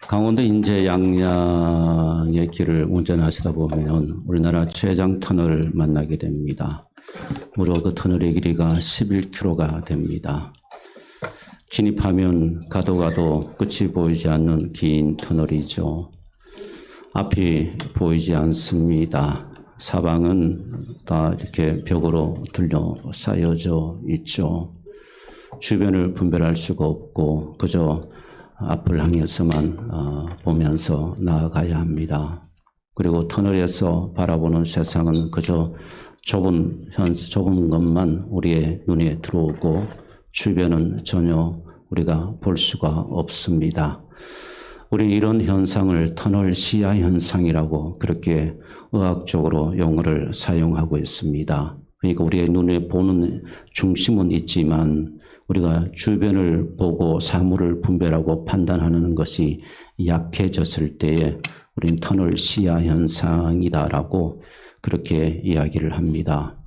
강원도 인제 양양의 길을 운전하시다 보면 우리나라 최장 터널을 만나게 됩니다. 무려 그 터널의 길이가 11km가 됩니다. 진입하면 가도 끝이 보이지 않는 긴 터널이죠. 앞이 보이지 않습니다. 사방은 다 이렇게 벽으로 둘러싸여져 있죠. 주변을 분별할 수가 없고 그저 앞을 향해서만 보면서 나아가야 합니다. 그리고 터널에서 바라보는 세상은 그저 좁은 것만 우리의 눈에 들어오고 주변은 전혀 우리가 볼 수가 없습니다. 우리는 이런 현상을 터널 시야 현상이라고 그렇게 의학적으로 용어를 사용하고 있습니다. 그러니까 우리의 눈에 보는 중심은 있지만 우리가 주변을 보고 사물을 분별하고 판단하는 것이 약해졌을 때에 우리는 터널 시야 현상이다라고 그렇게 이야기를 합니다.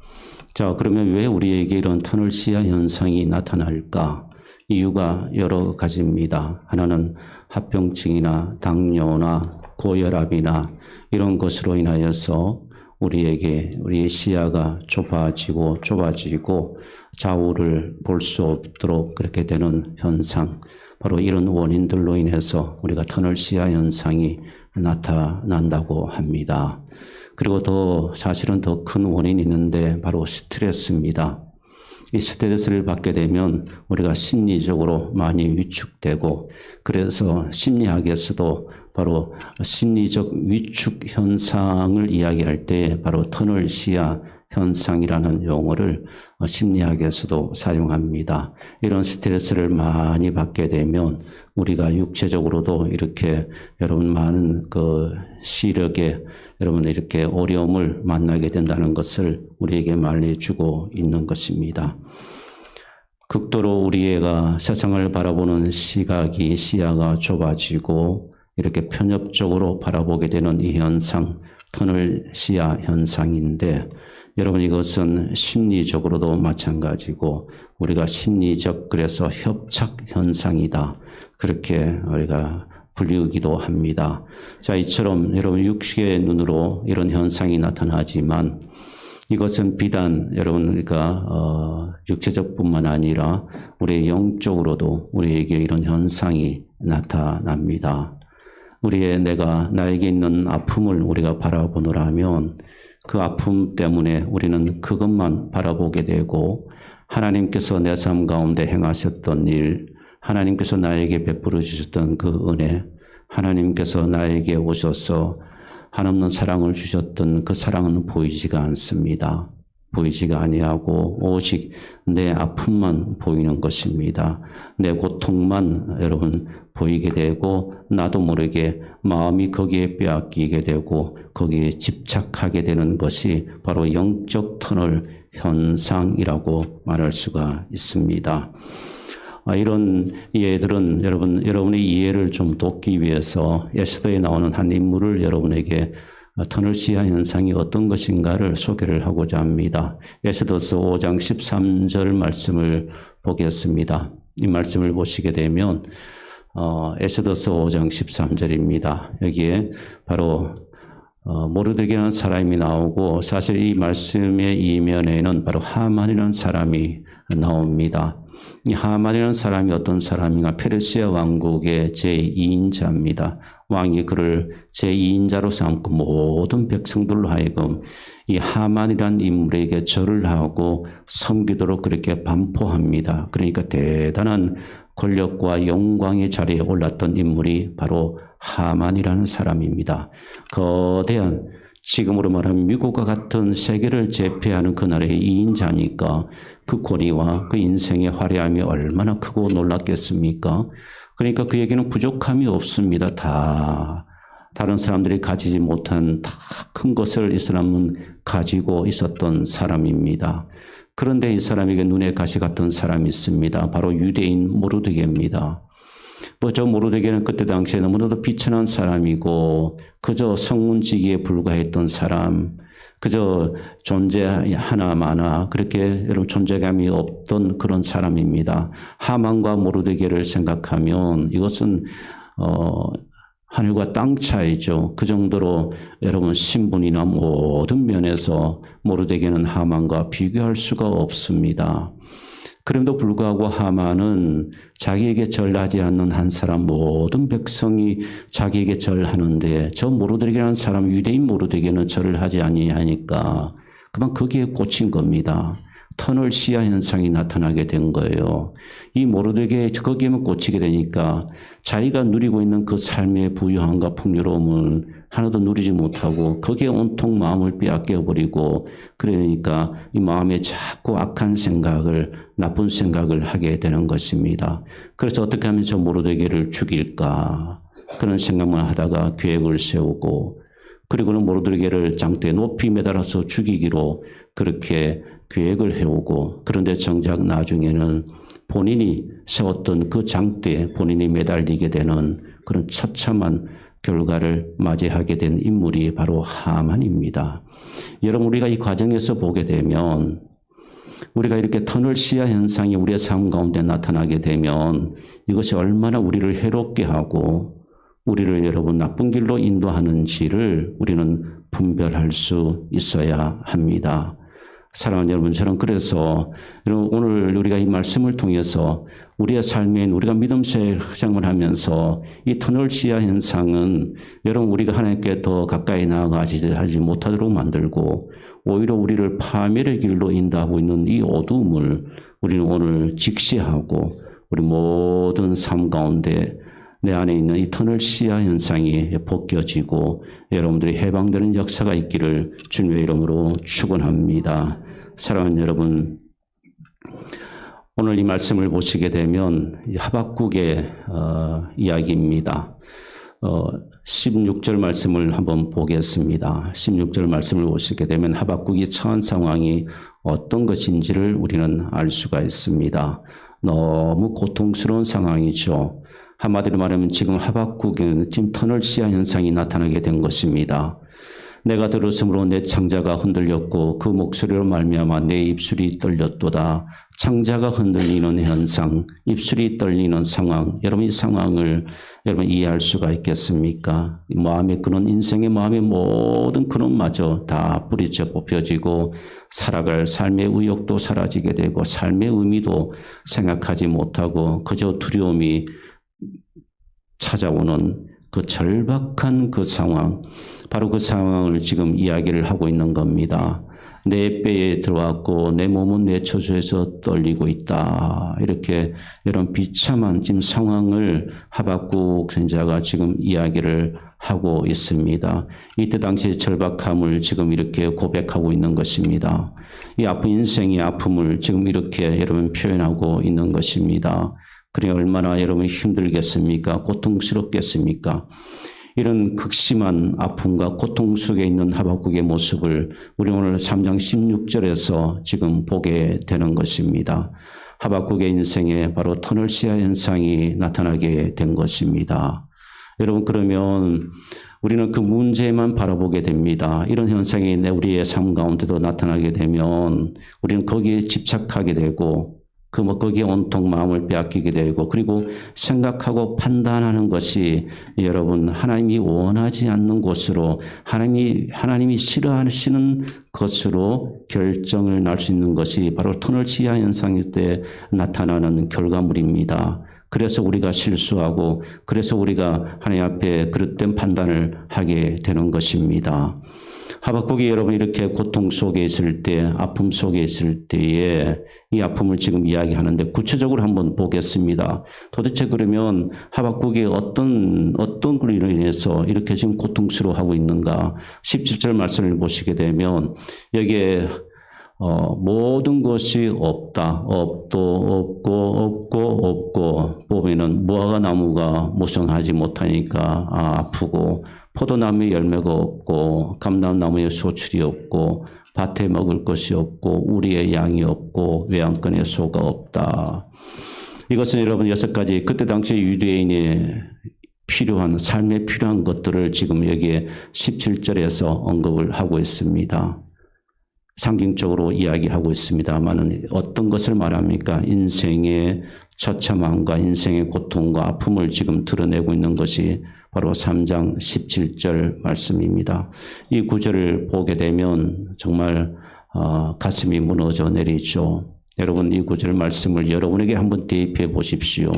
자, 그러면 왜 우리에게 이런 터널 시야 현상이 나타날까? 이유가 여러 가지입니다. 하나는 합병증이나 당뇨나 고혈압이나 이런 것으로 인하여서 우리의 시야가 좁아지고 좌우를 볼 수 없도록 그렇게 되는 현상, 바로 이런 원인들로 인해서 우리가 터널 시야 현상이 나타난다고 합니다. 그리고 사실은 더 큰 원인이 있는데 바로 스트레스입니다. 이 스트레스를 받게 되면 우리가 심리적으로 많이 위축되고, 그래서 심리학에서도 바로 심리적 위축 현상을 이야기할 때 바로 터널 시야 현상이라는 용어를 심리학에서도 사용합니다. 이런 스트레스를 많이 받게 되면 우리가 육체적으로도 이렇게 여러분 많은 시력에 여러분 이렇게 어려움을 만나게 된다는 것을 우리에게 말해주고 있는 것입니다. 극도로 우리가 세상을 바라보는 시야가 좁아지고 이렇게 편협적으로 바라보게 되는 이 현상, 터널 시야 현상인데, 여러분 이것은 심리적으로도 마찬가지고 우리가 그래서 협착 현상이다, 그렇게 우리가 불리우기도 합니다. 자, 이처럼 여러분 육식의 눈으로 이런 현상이 나타나지만 이것은 비단 여러분과 육체적뿐만 아니라 우리의 영적으로도 우리에게 이런 현상이 나타납니다. 나에게 있는 아픔을 우리가 바라보노라면 그 아픔 때문에 우리는 그것만 바라보게 되고, 하나님께서 내 삶 가운데 행하셨던 일, 하나님께서 나에게 베풀어 주셨던 그 은혜, 하나님께서 나에게 오셔서 한없는 사랑을 주셨던 그 사랑은 보이지가 않습니다. 보이지가 아니하고 오직 내 아픔만 보이는 것입니다. 내 고통만 여러분 보이게 되고, 나도 모르게 마음이 거기에 빼앗기게 되고 거기에 집착하게 되는 것이 바로 영적 터널 현상이라고 말할 수가 있습니다. 이런 이해들은 여러분의 이해를 좀 돕기 위해서 에스더에 나오는 한 인물을 여러분에게 터널 시야 현상이 어떤 것인가를 소개를 하고자 합니다. 에스더서 5장 13절 말씀을 보겠습니다. 이 말씀을 보시게 되면 에스더서 5장 13절입니다. 여기에 바로 모르드게라는 사람이 나오고, 사실 이 말씀의 이면에는 바로 하만이라는 사람이 나옵니다. 이 하만이라는 사람이 어떤 사람인가? 페르시아 왕국의 제2인자입니다. 왕이 그를 제2인자로 삼고 모든 백성들로 하여금 이 하만이라는 인물에게 절을 하고 섬기도록 그렇게 반포합니다. 그러니까 대단한 권력과 영광의 자리에 올랐던 인물이 바로 하만이라는 사람입니다. 거대한, 지금으로 말하면 미국과 같은 세계를 제패하는 그날의 2인자니까 그 권위와 그 인생의 화려함이 얼마나 크고 놀랐겠습니까? 그러니까 그에게는 부족함이 없습니다. 다른 사람들이 가지지 못한 다 큰 것을 이 사람은 가지고 있었던 사람입니다. 그런데 이 사람에게 눈에 가시 같은 사람이 있습니다. 바로 유대인 모르드게입니다. 저 모르드게는 그때 당시에 너무나도 비천한 사람이고 그저 성문지기에 불과했던 사람, 그저 존재 하나마나 그렇게 여러분 존재감이 없던 그런 사람입니다. 하만과 모르드게를 생각하면 이것은 하늘과 땅 차이죠. 그 정도로 여러분 신분이나 모든 면에서 모르드게는 하만과 비교할 수가 없습니다. 그럼에도 불구하고 하만은 자기에게 절하지 않는 한 사람 모든 백성이 자기에게 절하는데 저 모르드게라는 사람 유대인 모르드게는 절을 하지 아니하니까 그만 거기에 꽂힌 겁니다. 터널 시야 현상이 나타나게 된 거예요. 이 모르드게 거기에만 꽂히게 되니까 자기가 누리고 있는 그 삶의 부유함과 풍요로움을 하나도 누리지 못하고 거기에 온통 마음을 빼앗겨버리고 그러니까 이 마음에 자꾸 악한 생각을 나쁜 생각을 하게 되는 것입니다. 그래서 어떻게 하면 저 모르드게를 죽일까 그런 생각만 하다가 계획을 세우고 그리고는 모르드게를 장대에 높이 매달아서 죽이기로 그렇게 계획을 해오고 그런데 정작 나중에는 본인이 세웠던 그 장대에 본인이 매달리게 되는 그런 처참한 결과를 맞이하게 된 인물이 바로 하만입니다. 여러분 우리가 이 과정에서 보게 되면 우리가 이렇게 터널 시야 현상이 우리의 삶 가운데 나타나게 되면 이것이 얼마나 우리를 해롭게 하고 우리를 여러분 나쁜 길로 인도하는지를 우리는 분별할 수 있어야 합니다. 사랑하는 여러분, 저는 그래서 오늘 우리가 이 말씀을 통해서 우리의 삶에 우리가 믿음 생활을 하면서 이 터널 시야 현상은 여러분 우리가 하나님께 더 가까이 나아가지 못하도록 만들고 오히려 우리를 파멸의 길로 인도하고 있는 이 어두움을 우리는 오늘 직시하고 우리 모든 삶 가운데 내 안에 있는 이 터널 시야 현상이 벗겨지고 여러분들이 해방되는 역사가 있기를 주님의 이름으로 축원합니다. 사랑하는 여러분, 오늘 이 말씀을 보시게 되면 하박국의 이야기입니다. 16절 말씀을 한번 보겠습니다. 16절 말씀을 보시게 되면 하박국이 처한 상황이 어떤 것인지를 우리는 알 수가 있습니다. 너무 고통스러운 상황이죠. 한마디로 말하면 지금 하박국은 지금 터널 시야 현상이 나타나게 된 것입니다. 내가 들었으므로 내 창자가 흔들렸고 그 목소리로 말미암아 내 입술이 떨렸도다. 창자가 흔들리는 현상, 입술이 떨리는 상황. 여러분 이 상황을 여러분 이해할 수가 있겠습니까? 마음의 근원, 인생의 마음의 모든 근원마저 다 뿌리째 뽑혀지고 살아갈 삶의 의욕도 사라지게 되고 삶의 의미도 생각하지 못하고 그저 두려움이 찾아오는 그 절박한 그 상황, 바로 그 상황을 지금 이야기를 하고 있는 겁니다. 내 뼈에 들어왔고 내 몸은 내 처소에서 떨리고 있다. 이렇게 이런 비참한 지금 상황을 하박국 선지자가 지금 이야기를 하고 있습니다. 이때 당시의 절박함을 지금 이렇게 고백하고 있는 것입니다. 이 아픈 인생의 아픔을 지금 이렇게 여러분 표현하고 있는 것입니다. 그래 얼마나 여러분 힘들겠습니까? 고통스럽겠습니까? 이런 극심한 아픔과 고통 속에 있는 하박국의 모습을 우리 오늘 3장 16절에서 지금 보게 되는 것입니다. 하박국의 인생에 바로 터널 시야 현상이 나타나게 된 것입니다. 여러분 그러면 우리는 그 문제만 바라보게 됩니다. 이런 현상이 우리의 삶 가운데도 나타나게 되면 우리는 거기에 집착하게 되고 거기에 온통 마음을 빼앗기게 되고 그리고 생각하고 판단하는 것이 여러분 하나님이 원하지 않는 곳으로 하나님이 싫어하시는 것으로 결정을 날 수 있는 것이 바로 터널 시야 현상일 때 나타나는 결과물입니다. 그래서 우리가 실수하고 그래서 우리가 하나님 앞에 그릇된 판단을 하게 되는 것입니다. 하박국이 여러분 이렇게 고통 속에 있을 때, 아픔 속에 있을 때에 이 아픔을 지금 이야기하는데 구체적으로 한번 보겠습니다. 도대체 그러면 하박국이 어떤 글로 인해서 이렇게 지금 고통스러워하고 있는가? 17절 말씀을 보시게 되면 여기에 모든 것이 없다. 없고 보면은 무화과 나무가 무성하지 못하니까 아프고 포도나무에 열매가 없고 감람나무에 소출이 없고 밭에 먹을 것이 없고 우리의 양이 없고 외양간에 소가 없다. 이것은 여러분 6가지 그때 당시 유대인의 필요한 삶에 필요한 것들을 지금 여기에 17절에서 언급을 하고 있습니다. 상징적으로 이야기하고 있습니다만은 어떤 것을 말합니까? 인생의 처참함과 인생의 고통과 아픔을 지금 드러내고 있는 것이 바로 3장 17절 말씀입니다. 이 구절을 보게 되면 정말 가슴이 무너져 내리죠. 여러분, 이 구절 말씀을 여러분에게 한번 대입해 보십시오.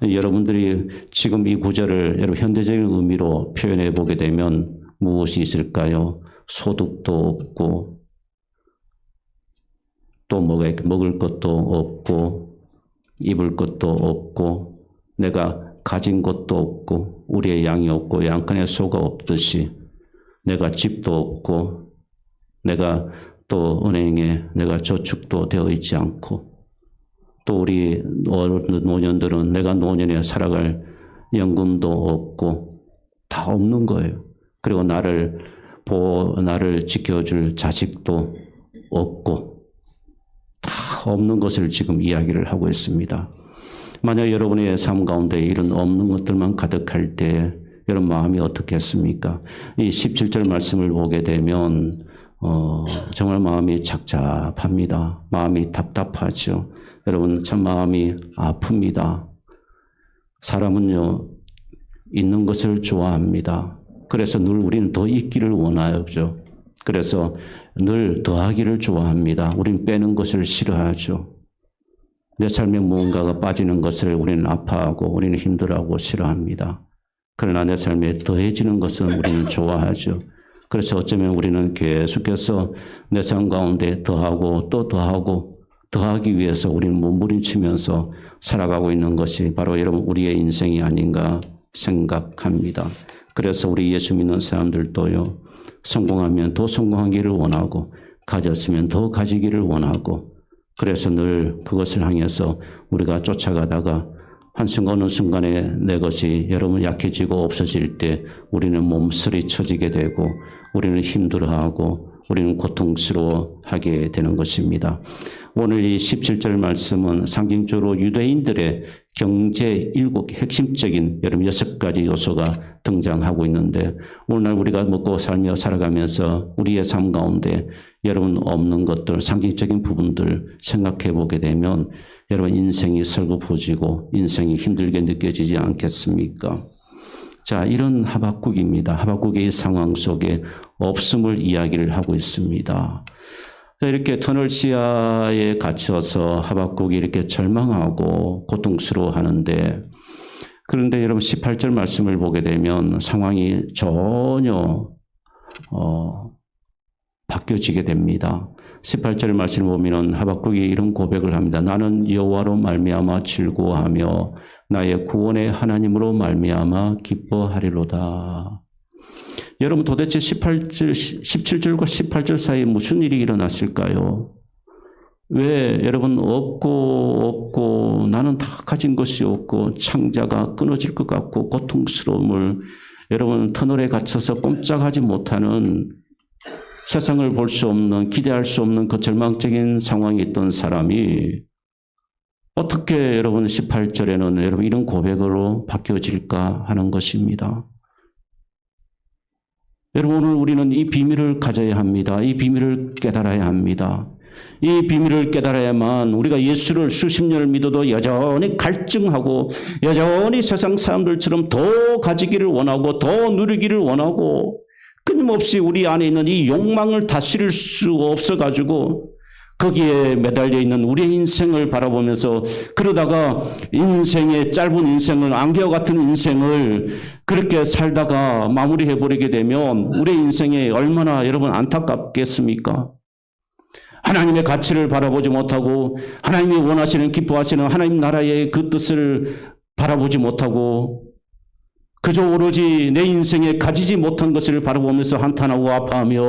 여러분들이 지금 이 구절을 여러분 현대적인 의미로 표현해 보게 되면 무엇이 있을까요? 소득도 없고 또 먹을 것도 없고 입을 것도 없고 내가 가진 것도 없고 우리의 양이 없고 양간에 소가 없듯이 내가 집도 없고 내가 또 은행에 내가 저축도 되어 있지 않고 또 우리 노년들은 내가 노년에 살아갈 연금도 없고 다 없는 거예요. 그리고 나를 지켜줄 자식도 없고 다 없는 것을 지금 이야기를 하고 있습니다. 만약 여러분의 삶 가운데 이런 없는 것들만 가득할 때 여러분 마음이 어떻겠습니까? 이 17절 말씀을 보게 되면 정말 마음이 착잡합니다. 마음이 답답하죠. 여러분 참 마음이 아픕니다. 사람은요 있는 것을 좋아합니다. 그래서 늘 우리는 더 있기를 원하죠. 그래서 늘 더하기를 좋아합니다. 우리는 빼는 것을 싫어하죠. 내 삶에 무언가가 빠지는 것을 우리는 아파하고 우리는 힘들어하고 싫어합니다. 그러나 내 삶에 더해지는 것은 우리는 좋아하죠. 그래서 어쩌면 우리는 계속해서 내 삶 가운데 더하고 또 더하고 더하기 위해서 우리는 몸부림치면서 살아가고 있는 것이 바로 여러분 우리의 인생이 아닌가 생각합니다. 그래서 우리 예수 믿는 사람들도요. 성공하면 더 성공하기를 원하고 가졌으면 더 가지기를 원하고 그래서 늘 그것을 향해서 우리가 쫓아가다가 어느 순간에 내 것이 여러분 약해지고 없어질 때 우리는 몸서리쳐지게 되고 우리는 힘들어하고 우리는 고통스러워하게 되는 것입니다. 오늘 이 17절 말씀은 상징적으로 유대인들의 경제 핵심적인 여러분 6가지 요소가 등장하고 있는데 오늘날 우리가 먹고 살며 살아가면서 우리의 삶 가운데 여러분 없는 것들 상징적인 부분들 생각해 보게 되면 여러분 인생이 설거부어지고 인생이 힘들게 느껴지지 않겠습니까? 자, 이런 하박국입니다. 하박국의 이 상황 속에 없음을 이야기를 하고 있습니다. 이렇게 터널 시야에 갇혀서 하박국이 이렇게 절망하고 고통스러워하는데 그런데 여러분 18절 말씀을 보게 되면 상황이 전혀 바뀌어지게 됩니다. 18절 말씀을 보면 하박국이 이런 고백을 합니다. 나는 여호와로 말미암아 즐거워하며 나의 구원의 하나님으로 말미암아 기뻐하리로다. 여러분 도대체 17절과 18절 사이에 무슨 일이 일어났을까요? 왜 여러분 없고 나는 다 가진 것이 없고 창자가 끊어질 것 같고 고통스러움을 여러분 터널에 갇혀서 꼼짝하지 못하는 세상을 볼 수 없는 기대할 수 없는 그 절망적인 상황에 있던 사람이 어떻게 여러분 18절에는 여러분 이런 고백으로 바뀌어질까 하는 것입니다. 여러분 오늘 우리는 이 비밀을 가져야 합니다. 이 비밀을 깨달아야 합니다. 이 비밀을 깨달아야만 우리가 예수를 수십 년을 믿어도 여전히 갈증하고 여전히 세상 사람들처럼 더 가지기를 원하고 더 누리기를 원하고 끊임없이 우리 안에 있는 이 욕망을 다스릴 수 없어가지고 거기에 매달려 있는 우리의 인생을 바라보면서 그러다가 인생의 짧은 인생을 안개와 같은 인생을 그렇게 살다가 마무리해버리게 되면 우리의 인생에 얼마나 여러분 안타깝겠습니까? 하나님의 가치를 바라보지 못하고 하나님이 원하시는 기뻐하시는 하나님 나라의 그 뜻을 바라보지 못하고 그저 오로지 내 인생에 가지지 못한 것을 바라보면서 한탄하고 아파하며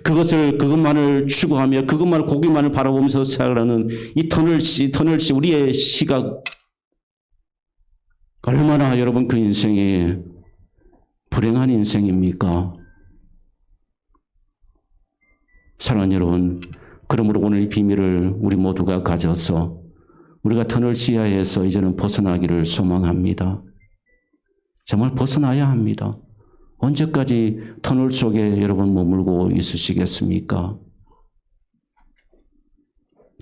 그것만을 추구하며 고기만을 바라보면서 살아가는 이 터널시 우리의 시각 얼마나 여러분 그 인생이 불행한 인생입니까? 사랑하는 여러분, 그러므로 오늘 이 비밀을 우리 모두가 가져서 우리가 터널 시야에서 이제는 벗어나기를 소망합니다. 정말 벗어나야 합니다. 언제까지 터널 속에 여러분 머물고 있으시겠습니까?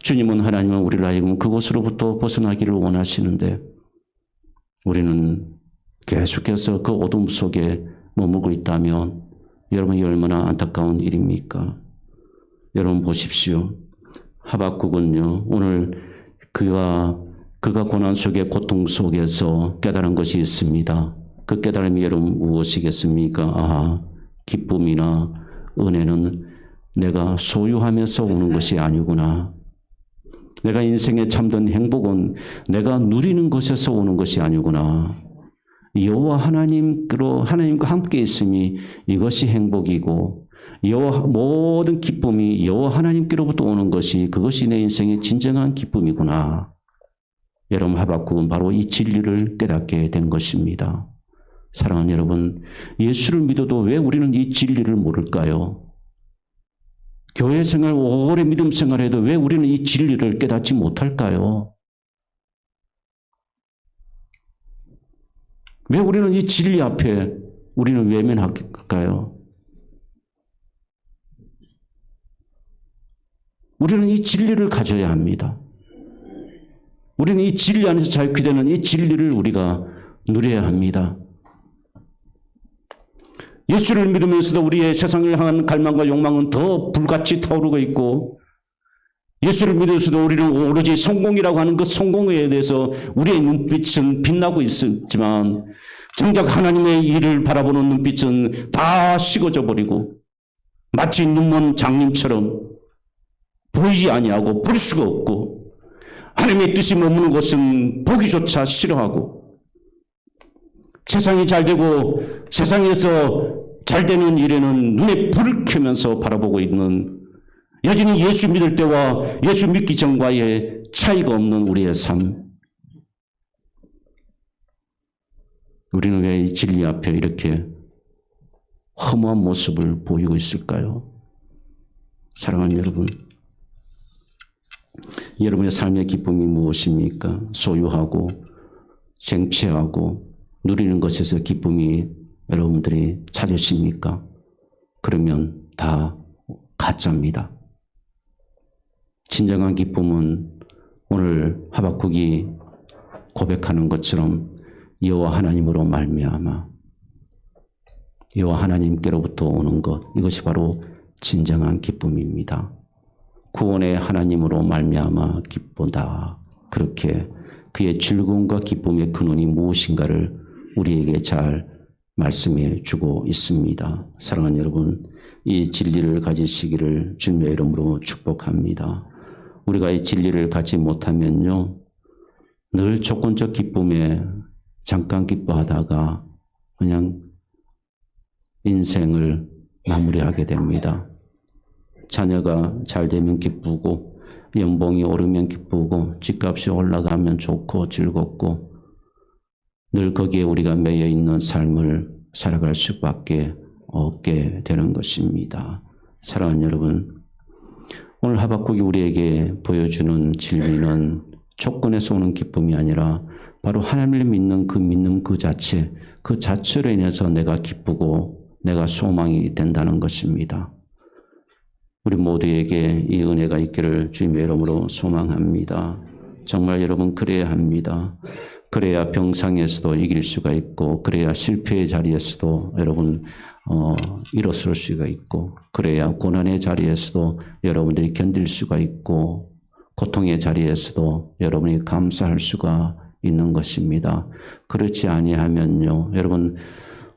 주님은 하나님은 우리를 하여금 그곳으로부터 벗어나기를 원하시는데 우리는 계속해서 그 어둠 속에 머물고 있다면 여러분이 얼마나 안타까운 일입니까? 여러분 보십시오. 하박국은요, 오늘 그가 고난 속에 고통 속에서 깨달은 것이 있습니다. 그 깨달음이 여러분 무엇이겠습니까? 기쁨이나 은혜는 내가 소유하면서 오는 것이 아니구나. 내가 인생에 참된 행복은 내가 누리는 것에서 오는 것이 아니구나. 여호와 하나님과 함께 있음이 이것이 행복이고 모든 기쁨이 여호와 하나님께로부터 오는 것이 그것이 내 인생의 진정한 기쁨이구나. 여러분 하박국은 바로 이 진리를 깨닫게 된 것입니다. 사랑하는 여러분, 예수를 믿어도 왜 우리는 이 진리를 모를까요? 교회 생활, 오래 믿음 생활해도 왜 우리는 이 진리를 깨닫지 못할까요? 왜 우리는 이 진리 앞에 우리는 외면할까요? 우리는 이 진리를 가져야 합니다. 우리는 이 진리 안에서 자유케 되는 이 진리를 우리가 누려야 합니다. 예수를 믿으면서도 우리의 세상을 향한 갈망과 욕망은 더 불같이 타오르고 있고, 예수를 믿으면서도 우리는 오로지 성공이라고 하는 그 성공에 대해서 우리의 눈빛은 빛나고 있지만 정작 하나님의 일을 바라보는 눈빛은 다 식어져 버리고 마치 눈먼 장님처럼 보이지 아니하고 볼 수가 없고 하나님의 뜻이 머무는 것은 보기조차 싫어하고 세상이 잘 되고 세상에서 잘 되는 일에는 눈에 불을 켜면서 바라보고 있는 여전히 예수 믿을 때와 예수 믿기 전과의 차이가 없는 우리의 삶. 우리는 왜 이 진리 앞에 이렇게 허무한 모습을 보이고 있을까요? 사랑하는 여러분, 여러분의 삶의 기쁨이 무엇입니까? 소유하고 쟁취하고 누리는 것에서 기쁨이 여러분들이 찾으십니까? 그러면 다 가짜입니다. 진정한 기쁨은 오늘 하박국이 고백하는 것처럼 여호와 하나님으로 말미암아 여호와 하나님께로부터 오는 것, 이것이 바로 진정한 기쁨입니다. 구원의 하나님으로 말미암아 기쁘다. 그렇게 그의 즐거움과 기쁨의 근원이 무엇인가를 우리에게 잘 말씀해 주고 있습니다. 사랑하는 여러분, 이 진리를 가지시기를 주님의 이름으로 축복합니다. 우리가 이 진리를 갖지 못하면요, 늘 조건적 기쁨에 잠깐 기뻐하다가 그냥 인생을 마무리하게 됩니다. 자녀가 잘 되면 기쁘고 연봉이 오르면 기쁘고 집값이 올라가면 좋고 즐겁고 늘 거기에 우리가 매여 있는 삶을 살아갈 수밖에 없게 되는 것입니다. 사랑하는 여러분, 오늘 하박국이 우리에게 보여주는 진리는 조건에서 오는 기쁨이 아니라 바로 하나님을 믿는 그 믿는 그 자체로 인해서 내가 기쁘고 내가 소망이 된다는 것입니다. 우리 모두에게 이 은혜가 있기를 주님의 이름으로 소망합니다. 정말 여러분 그래야 합니다. 그래야 병상에서도 이길 수가 있고, 그래야 실패의 자리에서도 여러분 일어설 수가 있고, 그래야 고난의 자리에서도 여러분들이 견딜 수가 있고, 고통의 자리에서도 여러분이 감사할 수가 있는 것입니다. 그렇지 아니하면요, 여러분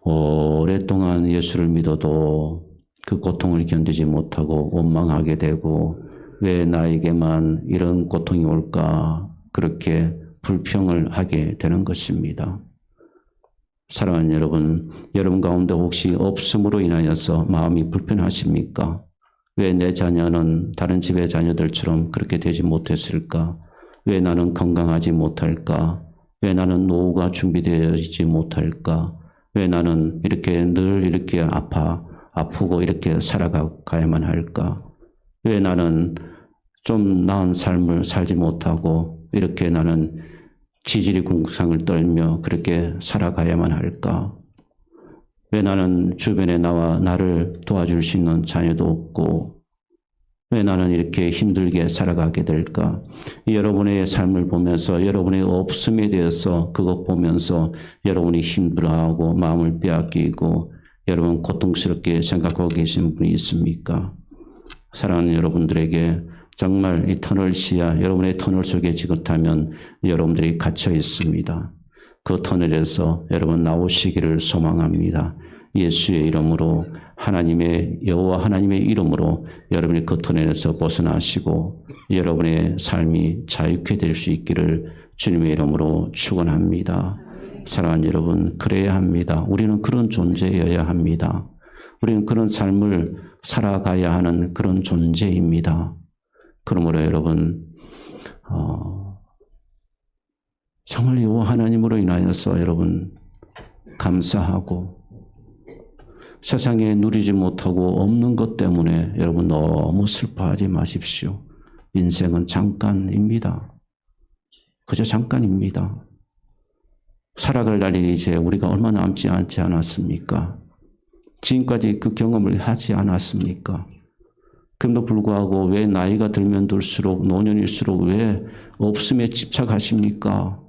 오랫동안 예수를 믿어도 그 고통을 견디지 못하고 원망하게 되고, 왜 나에게만 이런 고통이 올까, 그렇게 불평을 하게 되는 것입니다. 사랑하는 여러분 가운데 혹시 없음으로 인하여서 마음이 불편하십니까? 왜 내 자녀는 다른 집의 자녀들처럼 그렇게 되지 못했을까? 왜 나는 건강하지 못할까? 왜 나는 노후가 준비되어 있지 못할까? 왜 나는 이렇게 늘 이렇게 아프고 이렇게 살아가야만 할까? 왜 나는 좀 나은 삶을 살지 못하고 이렇게 나는 지질이 궁상을 떨며 그렇게 살아가야만 할까? 왜 나는 주변에 나를 도와줄 수 있는 자녀도 없고 왜 나는 이렇게 힘들게 살아가게 될까? 여러분의 삶을 보면서 여러분의 없음에 대해서 그것 보면서 여러분이 힘들어하고 마음을 빼앗기고 여러분 고통스럽게 생각하고 계신 분이 있습니까? 사랑하는 여러분들에게 정말 이 터널 시야, 여러분의 터널 속에 지긋하면 여러분들이 갇혀 있습니다. 그 터널에서 여러분 나오시기를 소망합니다. 예수의 이름으로 하나님의 여호와 하나님의 이름으로 여러분이 그 터널에서 벗어나시고 여러분의 삶이 자유케 될 수 있기를 주님의 이름으로 축원합니다. 사랑하는 여러분, 그래야 합니다. 우리는 그런 존재여야 합니다. 우리는 그런 삶을 살아가야 하는 그런 존재입니다. 그러므로 여러분 정말 여호와 하나님으로 인하여서 여러분 감사하고 세상에 누리지 못하고 없는 것 때문에 여러분 너무 슬퍼하지 마십시오. 인생은 잠깐입니다. 그저 잠깐입니다. 살아갈 날이 이제 우리가 얼마 남지 않지 않았습니까? 지금까지 그 경험을 하지 않았습니까? 그럼에도 불구하고 왜 나이가 들면 들수록 노년일수록 왜 없음에 집착하십니까?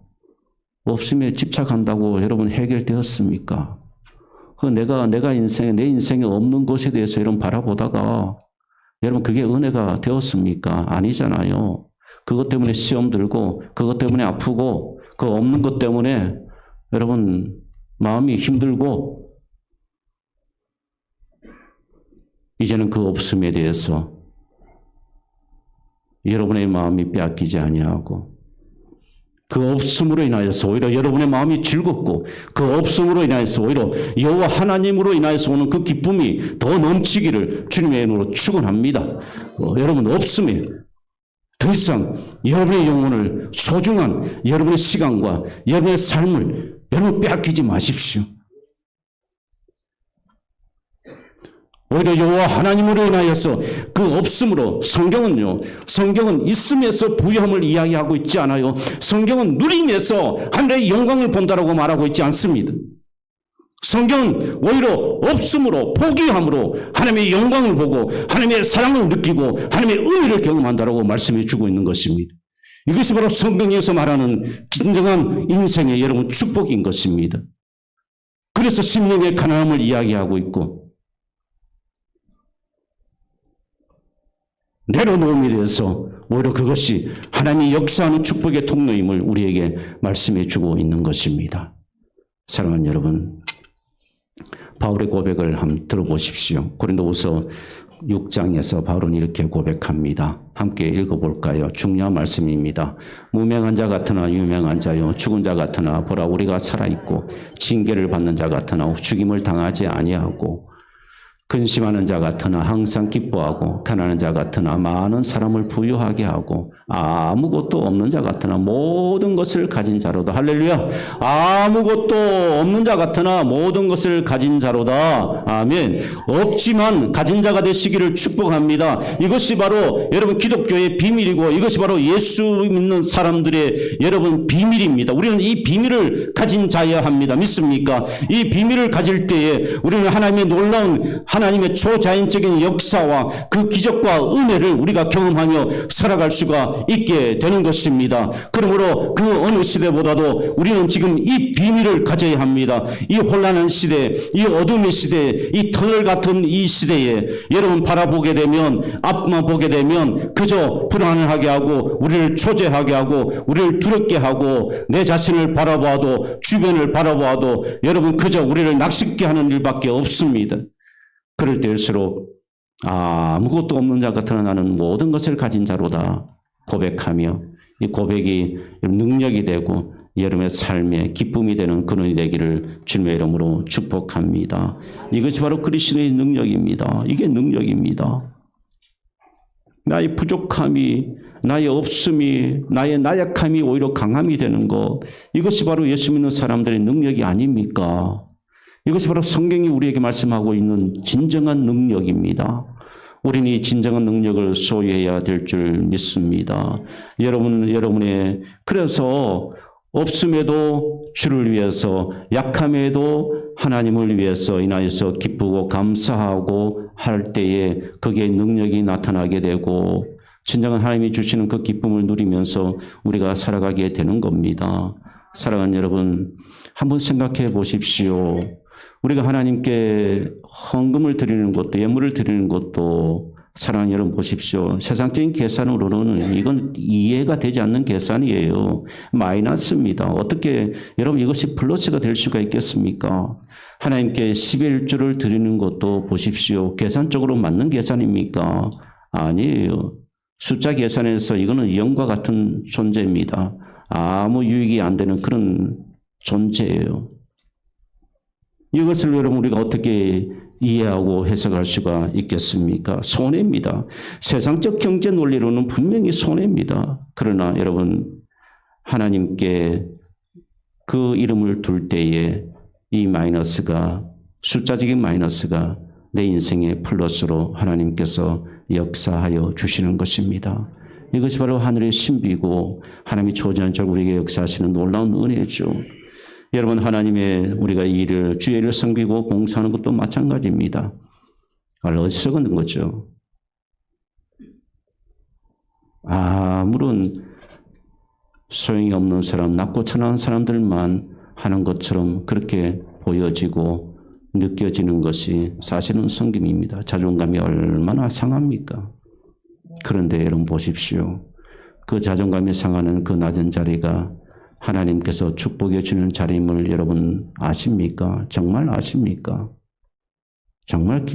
없음에 집착한다고 여러분 해결되었습니까? 내가 인생에, 내 인생에 없는 것에 대해서 여러분 바라보다가 여러분 그게 은혜가 되었습니까? 아니잖아요. 그것 때문에 시험 들고 그것 때문에 아프고 그 없는 것 때문에 여러분 마음이 힘들고 이제는 그 없음에 대해서 여러분의 마음이 빼앗기지 아니하고 그 없음으로 인하여서 오히려 여러분의 마음이 즐겁고 그 없음으로 인하여서 오히려 여호와 하나님으로 인하여서 오는 그 기쁨이 더 넘치기를 주님의 이름으로 축원합니다. 여러분 없음에 더 이상 여러분의 영혼을 소중한 여러분의 시간과 여러분의 삶을 여러분 빼앗기지 마십시오. 오히려 여호와 하나님으로 인하여서 그 없음으로 성경은 있음에서 부유함을 이야기하고 있지 않아요. 성경은 누림에서 하늘의 영광을 본다라고 말하고 있지 않습니다. 성경은 오히려 없음으로 포기함으로 하나님의 영광을 보고 하나님의 사랑을 느끼고 하나님의 은혜를 경험한다라고 말씀해 주고 있는 것입니다. 이것이 바로 성경에서 말하는 진정한 인생의 여러분 축복인 것입니다. 그래서 심령의 가난함을 이야기하고 있고 내려놓음에 대해서 오히려 그것이 하나님이 역사하는 축복의 통로임을 우리에게 말씀해 주고 있는 것입니다. 사랑하는 여러분, 바울의 고백을 한번 들어보십시오. 고린도후서 6장에서 바울은 이렇게 고백합니다. 함께 읽어볼까요? 중요한 말씀입니다. 무명한 자 같으나 유명한 자요, 죽은 자 같으나 보라 우리가 살아있고 징계를 받는 자 같으나 죽임을 당하지 아니하고 근심하는 자 같으나 항상 기뻐하고 가난한 자 같으나 많은 사람을 부유하게 하고 아무것도 없는 자 같으나 모든 것을 가진 자로다. 할렐루야. 아무것도 없는 자 같으나 모든 것을 가진 자로다. 아멘. 없지만 가진 자가 되시기를 축복합니다. 이것이 바로 여러분 기독교의 비밀이고 이것이 바로 예수 믿는 사람들의 여러분 비밀입니다. 우리는 이 비밀을 가진 자여야 합니다. 믿습니까? 이 비밀을 가질 때에 우리는 하나님의 놀라운 하나님의 초자연적인 역사와 그 기적과 은혜를 우리가 경험하며 살아갈 수가 있게 되는 것입니다. 그러므로 그 어느 시대보다도 우리는 지금 이 비밀을 가져야 합니다. 이 혼란한 시대, 이 어둠의 시대, 이 터널 같은 이 시대에 여러분 바라보게 되면 앞만 보게 되면 그저 불안하게 하고 우리를 초조하게 하고 우리를 두렵게 하고 내 자신을 바라보아도 주변을 바라보아도 여러분 그저 우리를 낚시게 하는 일밖에 없습니다. 그럴 때일수록 아무것도 없는 자 같으나 나는 모든 것을 가진 자로다 고백하며 이 고백이 능력이 되고 여러분의 삶의 기쁨이 되는 근원이 되기를 주님의 이름으로 축복합니다. 이것이 바로 그리스도의 능력입니다. 이게 능력입니다. 나의 부족함이 나의 없음이 나의 나약함이 오히려 강함이 되는 것 이것이 바로 예수 믿는 사람들의 능력이 아닙니까? 이것이 바로 성경이 우리에게 말씀하고 있는 진정한 능력입니다. 우리는 이 진정한 능력을 소유해야 될 줄 믿습니다. 여러분의 그래서 없음에도 주를 위해서, 약함에도 하나님을 위해서 인하여서 기쁘고 감사하고 할 때에 거기에 능력이 나타나게 되고 진정한 하나님이 주시는 그 기쁨을 누리면서 우리가 살아가게 되는 겁니다. 사랑하는 여러분, 한번 생각해 보십시오. 우리가 하나님께 헌금을 드리는 것도, 예물을 드리는 것도, 사랑하는 여러분 보십시오. 세상적인 계산으로는 이건 이해가 되지 않는 계산이에요. 마이너스입니다. 어떻게 여러분 이것이 플러스가 될 수가 있겠습니까? 하나님께 11조를 드리는 것도 보십시오. 계산적으로 맞는 계산입니까? 아니에요. 숫자 계산에서 이거는 0과 같은 존재입니다. 아무 유익이 안 되는 그런 존재예요. 이것을 여러분 우리가 어떻게 이해하고 해석할 수가 있겠습니까? 손해입니다. 세상적 경제 논리로는 분명히 손해입니다. 그러나 여러분 하나님께 그 이름을 둘 때에 이 마이너스가, 숫자적인 마이너스가 내 인생의 플러스로 하나님께서 역사하여 주시는 것입니다. 이것이 바로 하늘의 신비고 하나님이 초전적으로 우리에게 역사하시는 놀라운 은혜죠. 여러분 하나님의 우리가 이 일을, 주의 일을 섬기고 봉사하는 것도 마찬가지입니다. 어디서 걷는 거죠? 아무런 소용이 없는 사람, 낮고 천한 사람들만 하는 것처럼 그렇게 보여지고 느껴지는 것이 사실은 섬김입니다. 자존감이 얼마나 상합니까? 그런데 여러분 보십시오. 그 자존감이 상하는 그 낮은 자리가 하나님께서 축복해 주는 자리임을 여러분 아십니까? 정말 아십니까? 정말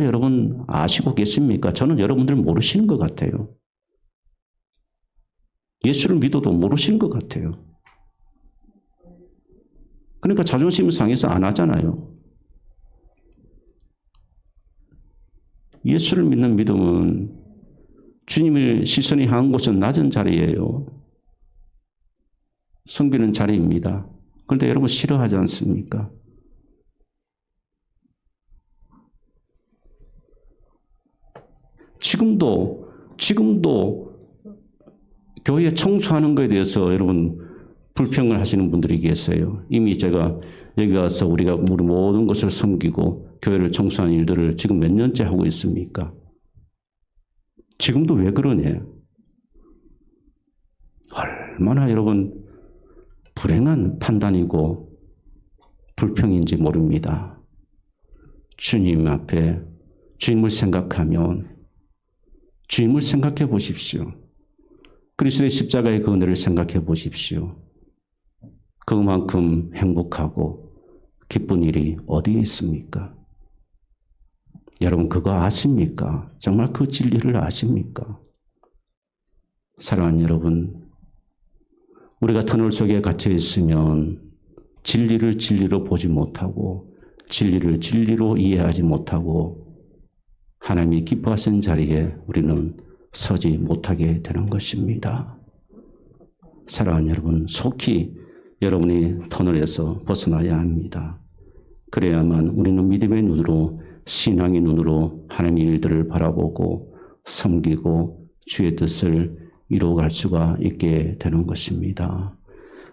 여러분 아시고 계십니까? 저는 여러분들 모르시는 것 같아요. 예수를 믿어도 모르시는 것 같아요. 그러니까 자존심 상해서 안 하잖아요. 예수를 믿는 믿음은 주님의 시선이 향한 곳은 낮은 자리예요. 섬기는 자리입니다. 그런데 여러분 싫어하지 않습니까? 지금도 교회 청소하는 것에 대해서 여러분 불평을 하시는 분들이 계세요. 이미 제가 여기 와서 우리가 우리 모든 것을 섬기고 교회를 청소하는 일들을 지금 몇 년째 하고 있습니까? 지금도 왜 그러냐? 얼마나 여러분 불행한 판단이고 불평인지 모릅니다. 주님 앞에 주님을 생각하면 주님을 생각해 보십시오. 그리스도의 십자가의 그 은혜를 생각해 보십시오. 그만큼 행복하고 기쁜 일이 어디에 있습니까? 여러분 그거 아십니까? 정말 그 진리를 아십니까? 사랑하는 여러분, 우리가 터널 속에 갇혀 있으면 진리를 진리로 보지 못하고 진리를 진리로 이해하지 못하고 하나님이 기뻐하시는 자리에 우리는 서지 못하게 되는 것입니다. 사랑하는 여러분, 속히 여러분이 터널에서 벗어나야 합니다. 그래야만 우리는 믿음의 눈으로, 신앙의 눈으로 하나님의 일들을 바라보고 섬기고 주의 뜻을 이루어갈 수가 있게 되는 것입니다.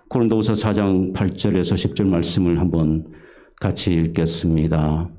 고린도후서 4장 8절에서 10절 말씀을 한번 같이 읽겠습니다.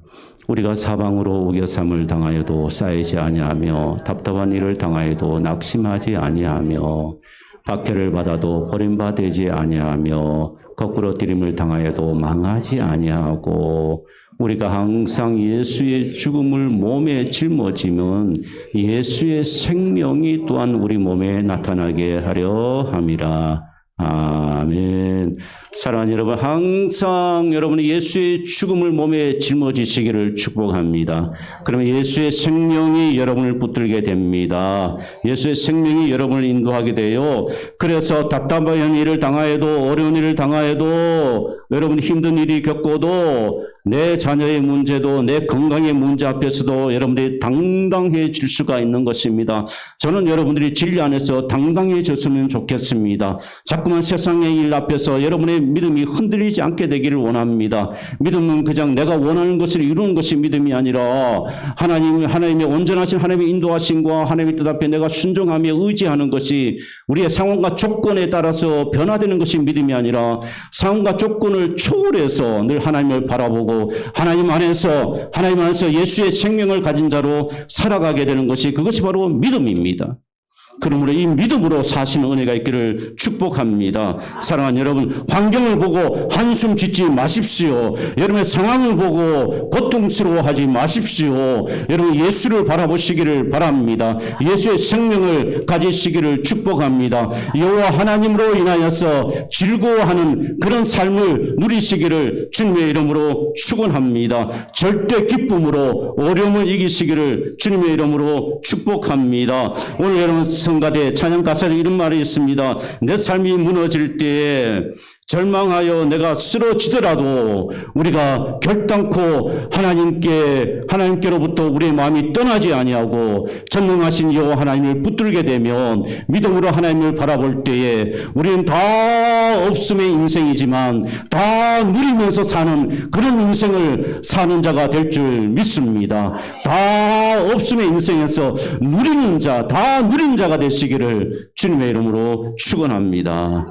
우리가 사방으로 우겨삼을 당하여도 쌓이지 아니하며 답답한 일을 당하여도 낙심하지 아니하며 박해를 받아도 버림받지 아니하며 거꾸로 뛰림을 당하여도 망하지 아니하고 우리가 항상 예수의 죽음을 몸에 짊어지면 예수의 생명이 또한 우리 몸에 나타나게 하려 함이라. 아멘. 사랑하는 여러분, 항상 여러분이 예수의 죽음을 몸에 짊어지시기를 축복합니다. 그러면 예수의 생명이 여러분을 붙들게 됩니다. 예수의 생명이 여러분을 인도하게 돼요. 그래서 답답한 일을 당하여도, 어려운 일을 당하여도, 여러분 힘든 일이 겪어도 내 자녀의 문제도 내 건강의 문제 앞에서도 여러분들이 당당해질 수가 있는 것입니다. 저는 여러분들이 진리 안에서 당당해졌으면 좋겠습니다. 자꾸만 세상의 일 앞에서 여러분의 믿음이 흔들리지 않게 되기를 원합니다. 믿음은 그냥 내가 원하는 것을 이루는 것이 믿음이 아니라 하나님의 온전하신 하나님의 인도하심과 하나님의 뜻 앞에 내가 순종하며 의지하는 것이 우리의 상황과 조건에 따라서 변화되는 것이 믿음이 아니라 상황과 조건을 초월해서 늘 하나님을 바라보고 하나님 안에서 예수의 생명을 가진 자로 살아가게 되는 것이 그것이 바로 믿음입니다. 그러므로 이 믿음으로 사시는 은혜가 있기를 축복합니다. 사랑하는 여러분, 환경을 보고 한숨 짓지 마십시오. 여러분의 상황을 보고 고통스러워하지 마십시오. 여러분 예수를 바라보시기를 바랍니다. 예수의 생명을 가지시기를 축복합니다. 여호와 하나님으로 인하여서 즐거워하는 그런 삶을 누리시기를 주님의 이름으로 축원합니다. 절대 기쁨으로 어려움을 이기시기를 주님의 이름으로 축복합니다. 오늘 여러분 성가대 찬양 가사에 이런 말이 있습니다. 내 삶이 무너질 때에 절망하여 내가 쓰러지더라도 우리가 결단코 하나님께로부터 우리의 마음이 떠나지 아니하고 전능하신 여호와 하나님을 붙들게 되면 믿음으로 하나님을 바라볼 때에 우리는 다 없음의 인생이지만 다 누리면서 사는 그런 인생을 사는 자가 될 줄 믿습니다. 다 없음의 인생에서 누리는 자, 다 누린 자가 되시기를 주님의 이름으로 축원합니다.